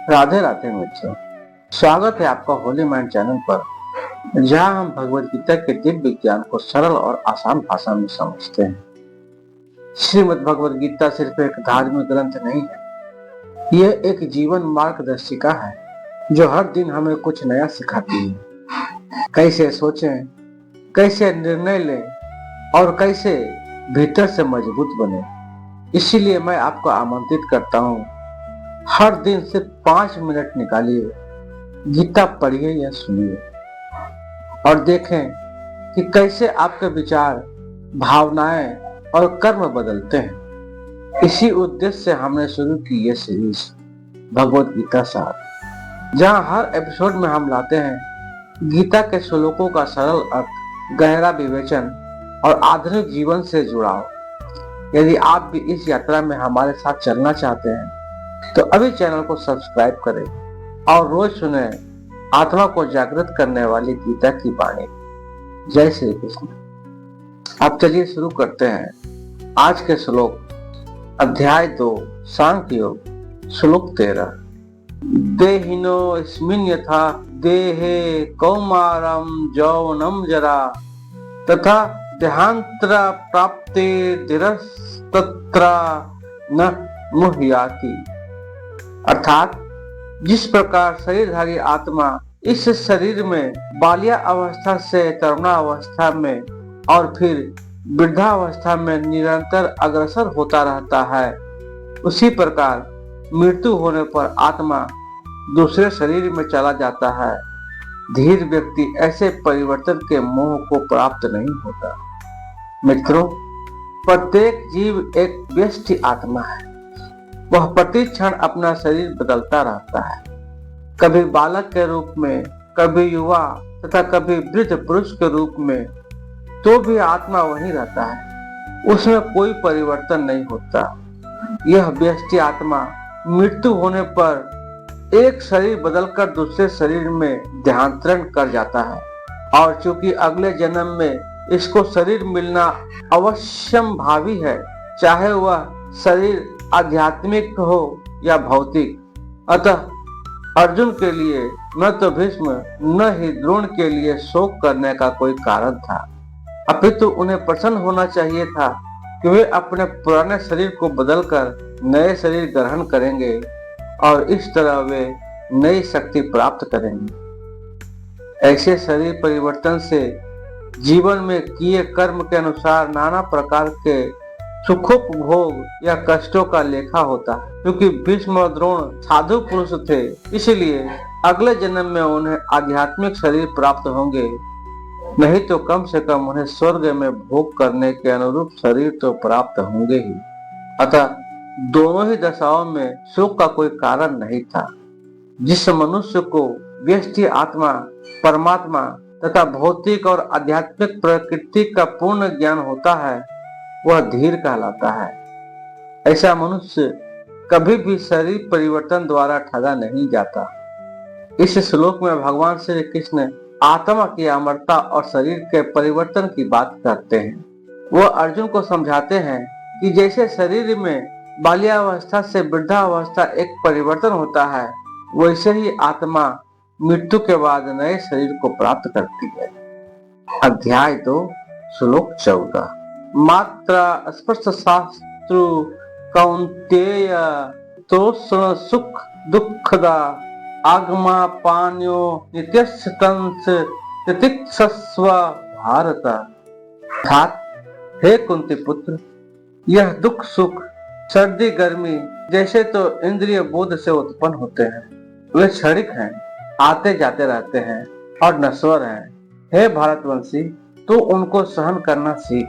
राधे राधे मित्रों, स्वागत है आपका होली माइंड चैनल पर, जहां हम भगवत गीता के दिव्य विज्ञान को सरल और आसान भाषा में समझते हैं। श्रीमद् भगवत गीता सिर्फ एक धार्मिक ग्रंथ नहीं है, यह एक जीवन मार्गदर्शिका है जो हर दिन हमें कुछ नया सिखाती है। कैसे सोचें, कैसे निर्णय लें और कैसे भीतर से मजबूत बने। इसीलिए मैं आपको आमंत्रित करता हूँ, हर दिन सिर्फ 5 मिनट निकालिए, गीता पढ़िए या सुनिए और देखें कि कैसे आपके विचार, भावनाएं और कर्म बदलते हैं। इसी उद्देश्य से हमने शुरू की ये सीरीज भगवत गीता सार, जहां हर एपिसोड में हम लाते हैं गीता के श्लोकों का सरल अर्थ, गहरा विवेचन और आधुनिक जीवन से जुड़ाव। यदि आप भी इस यात्रा में हमारे साथ चलना चाहते हैं तो अभी चैनल को सब्सक्राइब करें और रोज सुने आत्मा को जागृत करने वाली गीता की वाणी। जय श्री कृष्ण। अब चलिए शुरू करते हैं आज के श्लोक। अध्याय 2 सांख्य योग, श्लोक 13। देहिनो अस्मिन् यथा देहे कौमारम यौवनम जरा तथा देहांतरा प्राप्ते धीरस्तत्रा न मुह्याति। अर्थात जिस प्रकार शरीरधारी आत्मा इस शरीर में बाल्या अवस्था से तरुणावस्था में और फिर वृद्धावस्था में निरंतर अग्रसर होता रहता है, उसी प्रकार मृत्यु होने पर आत्मा दूसरे शरीर में चला जाता है। धीर व्यक्ति ऐसे परिवर्तन के मोह को प्राप्त नहीं होता। मित्रों, प्रत्येक जीव एक व्यष्टि आत्मा है। वह प्रति क्षण अपना शरीर बदलता रहता है, कभी बालक के रूप में, कभी युवा तथा कभी वृद्ध पुरुष के रूप में। तो भी आत्मा वही रहता है, उसमें कोई परिवर्तन नहीं होता। यह व्यष्टि आत्मा मृत्यु होने पर एक शरीर बदलकर दूसरे शरीर में देहांतरण कर जाता है, और चूंकि अगले जन्म में इसको शरीर मिलना अवश्यम भावी है, चाहे वह शरीर आध्यात्मिक हो या भौतिक। अतः अर्जुन के लिए न तो भीष्म न ही द्रोण के लिए शोक करने का कोई कारण था, अपितु उन्हें प्रसन्न होना चाहिए था कि वे अपने पुराने शरीर को बदलकर नए शरीर ग्रहण करेंगे और इस तरह वे नई शक्ति प्राप्त करेंगे। ऐसे शरीर परिवर्तन से जीवन में किए कर्म के अनुसार नाना प्रकार के सुखोपभोग या कष्टों का लेखा होता है। क्योंकि भीष्म और द्रोण साधु पुरुष थे, इसलिए अगले जन्म में उन्हें आध्यात्मिक शरीर प्राप्त होंगे, नहीं तो कम से कम उन्हें स्वर्ग में भोग करने के अनुरूप शरीर तो प्राप्त होंगे ही। अतः दोनों ही दशाओं में शोक का कोई कारण नहीं था। जिस मनुष्य को व्यष्टि आत्मा, परमात्मा तथा भौतिक और आध्यात्मिक प्रकृति का पूर्ण ज्ञान होता है, वह धीर कहलाता है। ऐसा मनुष्य कभी भी शरीर परिवर्तन द्वारा ठगा नहीं जाता। इस श्लोक में भगवान श्री कृष्ण आत्मा की अमरता और शरीर के परिवर्तन की बात करते हैं। वह अर्जुन को समझाते हैं कि जैसे शरीर में बाल्यावस्था से वृद्धावस्था एक परिवर्तन होता है, वैसे ही आत्मा मृत्यु के बाद नए शरीर को प्राप्त करती है। अध्याय 2 श्लोक 14। मात्रा स्पर्श शास्त्रु कौन्तेय तोषण सुख दुखदा आगमा पान्यो नित्यस्तंस तितिक्षस्व भारत। अर्थात हे कुंती पुत्र, यह दुख सुख, सर्दी गर्मी जैसे तो इंद्रिय बोध से उत्पन्न होते हैं, वे क्षणिक हैं, आते जाते रहते हैं और नश्वर हैं। हे भारतवंशी, तू उनको सहन करना सीख।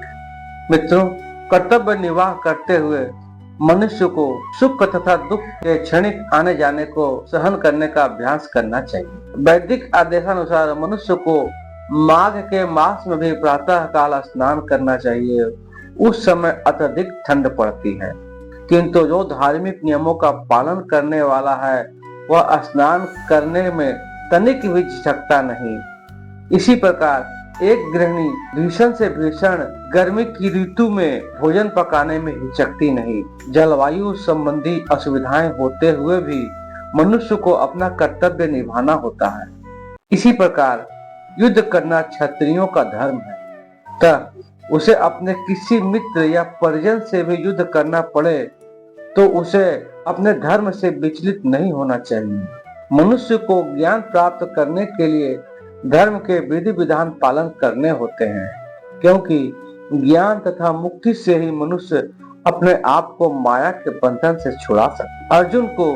मित्रों, कर्तव्य निर्वाह करते हुए मनुष्य को सुख तथा दुख के क्षणिक आने जाने को सहन करने का अभ्यास करना चाहिए। वैदिक आदेशानुसार मनुष्य को माघ के मास में भी प्रातः काल स्नान करना चाहिए। उस समय अत्यधिक ठंड पड़ती है, किंतु जो धार्मिक नियमों का पालन करने वाला है वह स्नान करने में तनिक भी झिझकता नहीं। इसी प्रकार एक गृहिणी भीषण से भीषण गर्मी की ऋतु में भोजन पकाने में हिचकती नहीं। जलवायु संबंधी असुविधाएं होते हुए भी मनुष्य को अपना कर्तव्य निभाना होता है। इसी प्रकार युद्ध करना क्षत्रियों का धर्म है, तब उसे अपने किसी मित्र या परिजन से भी युद्ध करना पड़े तो उसे अपने धर्म से विचलित नहीं होना चाहिए। मनुष्य को ज्ञान प्राप्त करने के लिए धर्म के विधि विधान पालन करने होते हैं, क्योंकि ज्ञान तथा मुक्ति से ही मनुष्य अपने आप को माया के बंधन से छुड़ा सकता। अर्जुन को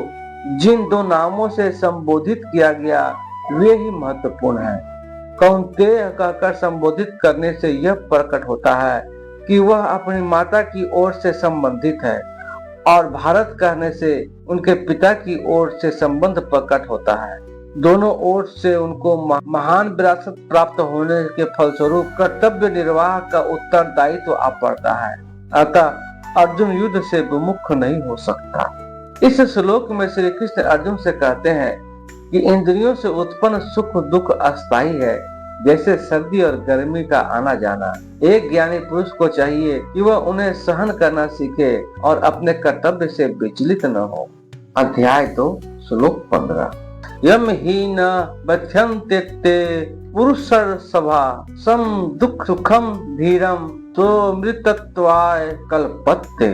जिन दो नामों से संबोधित किया गया वे ही महत्वपूर्ण हैं। कौन्तेय कहकर संबोधित करने से यह प्रकट होता है कि वह अपनी माता की ओर से संबंधित है, और भारत कहने से उनके पिता की ओर से संबंध प्रकट होता है। दोनों ओर से उनको महान विरासत प्राप्त होने के फलस्वरूप कर्तव्य निर्वाह का उत्तरदायित्व आ पड़ता है। अतः अर्जुन युद्ध से विमुख नहीं हो सकता। इस श्लोक में श्री कृष्ण अर्जुन से कहते हैं कि इंद्रियों से उत्पन्न सुख दुख अस्थायी है, जैसे सर्दी और गर्मी का आना जाना। एक ज्ञानी पुरुष को चाहिए कि वह उन्हें सहन करना सीखे और अपने कर्तव्य से विचलित न हो। अध्याय 2 श्लोक 15। यम ही न बध्यन्ते पुरुषर सभा सम दुख सुखम धीरम तो मृतत्वाय कल्पते।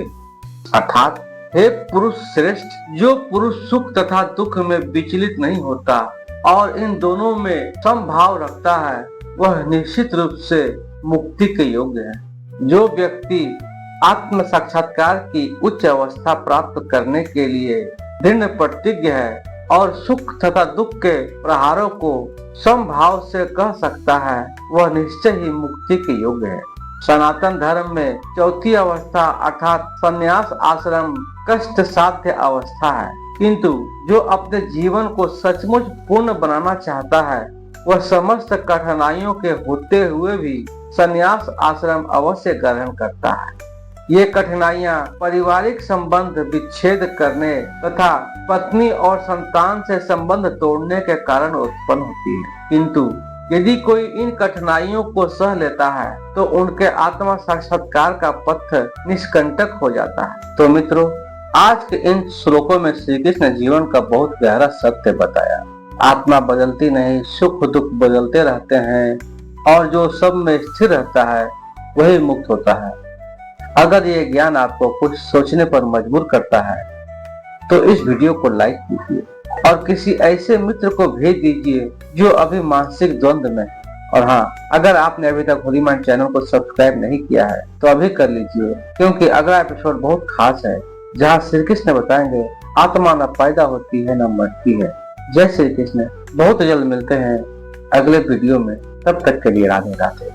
अर्थात हे पुरुष श्रेष्ठ, जो पुरुष सुख तथा दुख में विचलित नहीं होता और इन दोनों में समभाव रखता है, वह निश्चित रूप से मुक्ति के योग्य है। जो व्यक्ति आत्म साक्षात्कार की उच्च अवस्था प्राप्त करने के लिए दृढ़ प्रतिज्ञ है और सुख तथा दुख के प्रहारों को समभाव से कह सकता है, वह निश्चय ही मुक्ति के योग्य है। सनातन धर्म में चौथी अवस्था अर्थात संन्यास आश्रम कष्ट साध्य अवस्था है, किंतु जो अपने जीवन को सचमुच पूर्ण बनाना चाहता है वह समस्त कठिनाइयों के होते हुए भी संन्यास आश्रम अवश्य ग्रहण करता है। ये कठिनाइयां पारिवारिक संबंध विच्छेद करने तथा पत्नी और संतान से संबंध तोड़ने के कारण उत्पन्न होती है, किंतु यदि कोई इन कठिनाइयों को सह लेता है तो उनके आत्मा साक्षात्कार का पथ निष्कंटक हो जाता है। तो मित्रों, आज के इन श्लोकों में श्री कृष्ण ने जीवन का बहुत गहरा सत्य बताया। आत्मा बदलती नहीं, सुख दुख बदलते रहते हैं, और जो सब में स्थिर रहता है वही मुक्त होता है। अगर ये ज्ञान आपको कुछ सोचने पर मजबूर करता है तो इस वीडियो को लाइक कीजिए और किसी ऐसे मित्र को भेज दीजिए जो अभी मानसिक द्वंद में है। और हाँ, अगर आपने अभी तक होली माइंड चैनल को सब्सक्राइब नहीं किया है तो अभी कर लीजिए, क्योंकि अगला एपिसोड बहुत खास है जहाँ श्री कृष्ण बताएंगे आत्मा न पैदा होती है न मरती है। जय श्री कृष्ण। बहुत जल्द मिलते हैं अगले वीडियो में, तब तक के लिए राधे राधे।